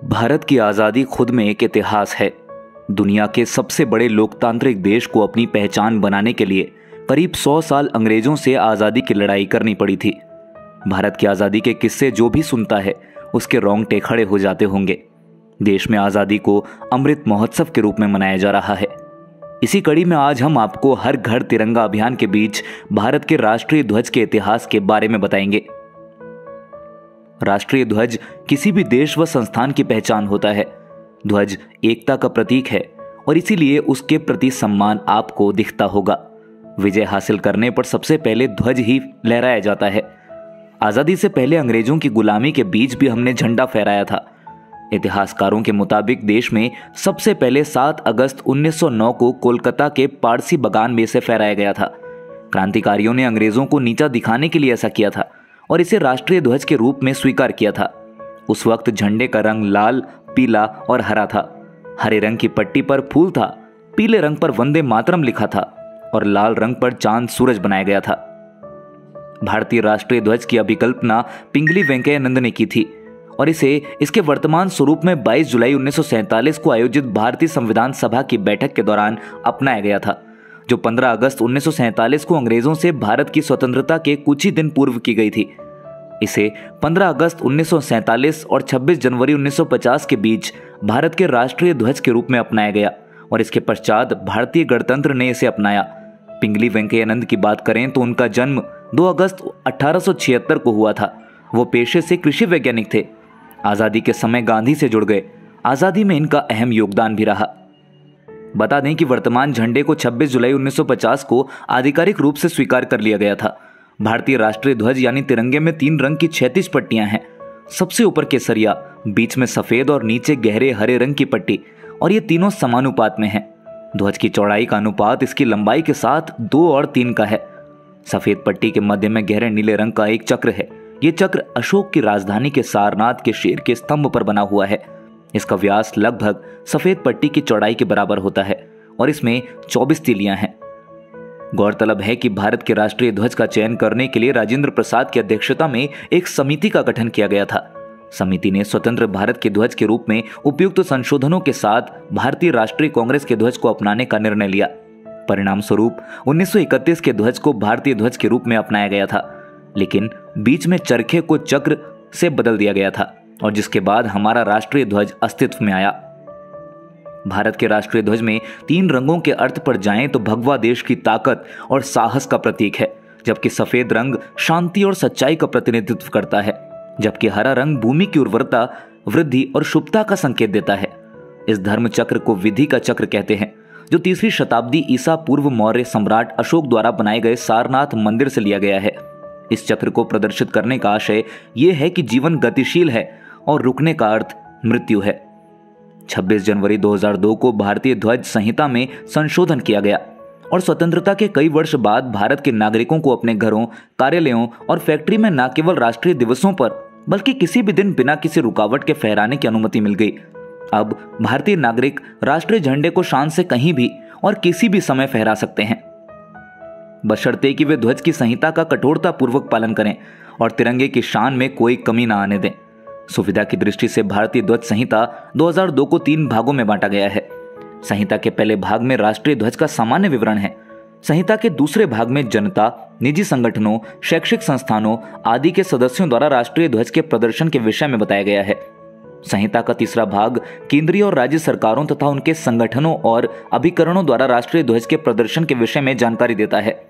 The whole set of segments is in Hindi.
भारत की आज़ादी खुद में एक इतिहास है। दुनिया के सबसे बड़े लोकतांत्रिक देश को अपनी पहचान बनाने के लिए करीब 100 साल अंग्रेजों से आज़ादी की लड़ाई करनी पड़ी थी। भारत की आज़ादी के किस्से जो भी सुनता है उसके रोंगटे खड़े हो जाते होंगे। देश में आज़ादी को अमृत महोत्सव के रूप में मनाया जा रहा है। इसी कड़ी में आज हम आपको हर घर तिरंगा अभियान के बीच भारत के राष्ट्रीय ध्वज के इतिहास के बारे में बताएंगे। राष्ट्रीय ध्वज किसी भी देश व संस्थान की पहचान होता है। ध्वज एकता का प्रतीक है और इसीलिए उसके प्रति सम्मान आपको दिखता होगा। विजय हासिल करने पर सबसे पहले ध्वज ही लहराया जाता है। आजादी से पहले अंग्रेजों की गुलामी के बीच भी हमने झंडा फहराया था। इतिहासकारों के मुताबिक देश में सबसे पहले 7 अगस्त 1909 को कोलकाता के पारसी बगान में से फहराया गया था। क्रांतिकारियों ने अंग्रेजों को नीचा दिखाने के लिए ऐसा किया था और इसे राष्ट्रीय ध्वज के रूप में स्वीकार किया था। उस वक्त झंडे का रंग लाल, पीला और हरा था। हरे रंग की पट्टी पर फूल था, पीले रंग पर वंदे मातरम लिखा था और लाल रंग पर चांद सूरज बनाया गया था। भारतीय राष्ट्रीय ध्वज की अभिकल्पना पिंगली वेंकैया नंद ने की थी और इसे इसके वर्तमान स्वरूप में 22 जुलाई 1947 को आयोजित भारतीय संविधान सभा की बैठक के दौरान अपनाया गया था, जो 15 अगस्त 1947 को अंग्रेजों से भारत की स्वतंत्रता के कुछ ही दिन पूर्व की गई थी। इसे 15 अगस्त 1947 और 26 जनवरी 1950 के बीच भारत के राष्ट्रीय ध्वज के रूप में अपनाया गया और इसके पश्चात भारतीय गणतंत्र ने इसे अपनाया। पिंगली वेंकैया नंद की बात करें तो उनका जन्म 2 अगस्त 1876 को हुआ था। वो पेशे से कृषि वैज्ञानिक थे। आज़ादी के समय गांधी से जुड़ गए। आज़ादी में इनका अहम योगदान भी रहा। बता दें कि वर्तमान झंडे को 26 जुलाई 1950 को आधिकारिक रूप से स्वीकार कर लिया गया था। भारतीय राष्ट्रीय ध्वज यानी तिरंगे में 3 रंग की 36 पट्टियां हैं। सबसे ऊपर केसरिया, बीच में सफेद और नीचे गहरे हरे रंग की पट्टी, और ये तीनों समानुपात में हैं। ध्वज की चौड़ाई का अनुपात इसकी लंबाई के साथ 2 और 3 का है। सफेद पट्टी के मध्य में गहरे नीले रंग का एक चक्र है। ये चक्र अशोक की राजधानी के सारनाथ के शेर के स्तंभ पर बना हुआ है। इसका व्यास लगभग सफेद पट्टी की चौड़ाई के बराबर होता है और इसमें 24 तीलियां हैं। गौरतलब है कि भारत के राष्ट्रीय ध्वज का चयन करने के लिए राजेंद्र प्रसाद की अध्यक्षता में एक समिति का गठन किया गया था। समिति ने स्वतंत्र भारत के ध्वज के रूप में उपयुक्त संशोधनों के साथ भारतीय राष्ट्रीय कांग्रेस के ध्वज को अपनाने का निर्णय लिया। परिणाम स्वरूप 1931 के ध्वज को भारतीय ध्वज के रूप में अपनाया गया था, लेकिन बीच में चरखे को चक्र से बदल दिया गया था और जिसके बाद हमारा राष्ट्रीय ध्वज अस्तित्व में आया। भारत के राष्ट्रीय ध्वज में 3 रंगों के अर्थ पर जाएं तो भगवा देश की ताकत और साहस का प्रतीक है, जबकि सफेद रंग शांति और सच्चाई का प्रतिनिधित्व करता है, जबकि हरा रंग भूमि की उर्वरता, वृद्धि और शुभता का संकेत देता है। इस धर्म चक्र को विधि का चक्र कहते हैं, जो 3वीं शताब्दी ईसा पूर्व मौर्य सम्राट अशोक द्वारा बनाए गए सारनाथ मंदिर से लिया गया है। इस चक्र को प्रदर्शित करने का आशय यह है कि जीवन गतिशील है और रुकने का अर्थ मृत्यु है। 26 जनवरी 2002 को भारतीय ध्वज संहिता में संशोधन किया गया और स्वतंत्रता के कई वर्ष बाद भारत के नागरिकों को अपने घरों, कार्यालयों और फैक्ट्री में न केवल राष्ट्रीय दिवसों पर बल्कि किसी भी दिन बिना किसी रुकावट के फहराने की अनुमति मिल गई। अब भारतीय नागरिक राष्ट्रीय झंडे को शान से कहीं भी और किसी भी समय फहरा सकते हैं, बशर्ते कि वे ध्वज की संहिता का कठोरता पूर्वक पालन करें और तिरंगे की शान में कोई कमी न आने दें। सुविधा की दृष्टि से भारतीय ध्वज संहिता 2002 को 3 भागों में बांटा गया है। संहिता के पहले भाग में राष्ट्रीय ध्वज का सामान्य विवरण है। संहिता के दूसरे भाग में जनता, निजी संगठनों, शैक्षिक संस्थानों आदि के सदस्यों द्वारा राष्ट्रीय ध्वज के प्रदर्शन के विषय में बताया गया है। संहिता का तीसरा भाग केंद्रीय और राज्य सरकारों तथा उनके संगठनों और अभिकरणों द्वारा राष्ट्रीय ध्वज के प्रदर्शन के विषय में जानकारी देता है।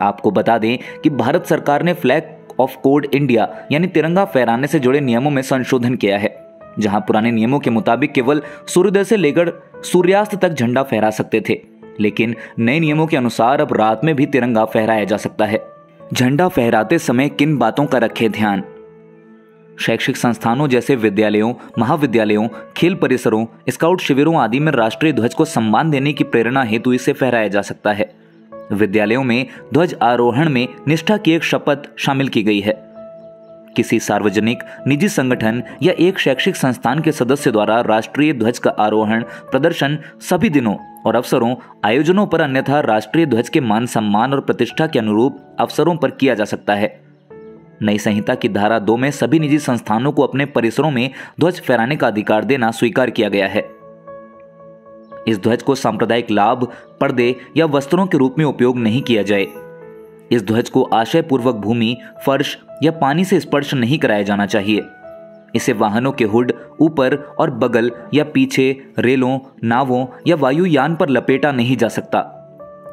आपको बता दें कि भारत सरकार ने फ्लैग ऑफ कोड इंडिया यानी तिरंगा फहराने से जुड़े नियमों में संशोधन किया है, जहां पुराने नियमों के मुताबिक केवल सूर्योदय से लेकर सूर्यास्त तक झंडा फहरा सकते थे, लेकिन नए नियमों के अनुसार अब रात में भी तिरंगा फहराया जा सकता है। झंडा फहराते समय किन बातों का रखें ध्यान? शैक्षिक संस्थानों जैसे विद्यालयों, महाविद्यालयों, खेल परिसरों, स्काउट शिविरों आदि में राष्ट्रीय ध्वज को सम्मान देने की प्रेरणा हेतु इसे फहराया जा सकता है। विद्यालयों में ध्वज आरोहण में निष्ठा की एक शपथ शामिल की गई है। किसी सार्वजनिक, निजी संगठन या एक शैक्षिक संस्थान के सदस्य द्वारा राष्ट्रीय ध्वज का आरोहण, प्रदर्शन सभी दिनों और अवसरों, आयोजनों पर अन्यथा राष्ट्रीय ध्वज के मान सम्मान और प्रतिष्ठा के अनुरूप अवसरों पर किया जा सकता है। नई संहिता की धारा 2 में सभी निजी संस्थानों को अपने परिसरों में ध्वज फहराने का अधिकार देना स्वीकार किया गया है। इस ध्वज को सांप्रदायिक लाभ, पर्दे या वस्त्रों के रूप में उपयोग नहीं किया जाए। इस ध्वज को आशयपूर्वक भूमि, फर्श या पानी से स्पर्श नहीं कराया जाना चाहिए। इसे वाहनों के हुड, ऊपर और बगल या पीछे, रेलों, नावों या वायुयान पर लपेटा नहीं जा सकता।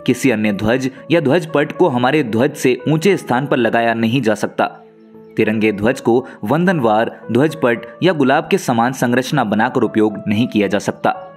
किसी अन्य ध्वज या ध्वज पट को हमारे ध्वज से ऊंचे स्थान पर लगाया नहीं जा सकता। तिरंगे ध्वज को वंदनवार, ध्वज पट या गुलाब के समान संरचना बनाकर उपयोग नहीं किया जा सकता।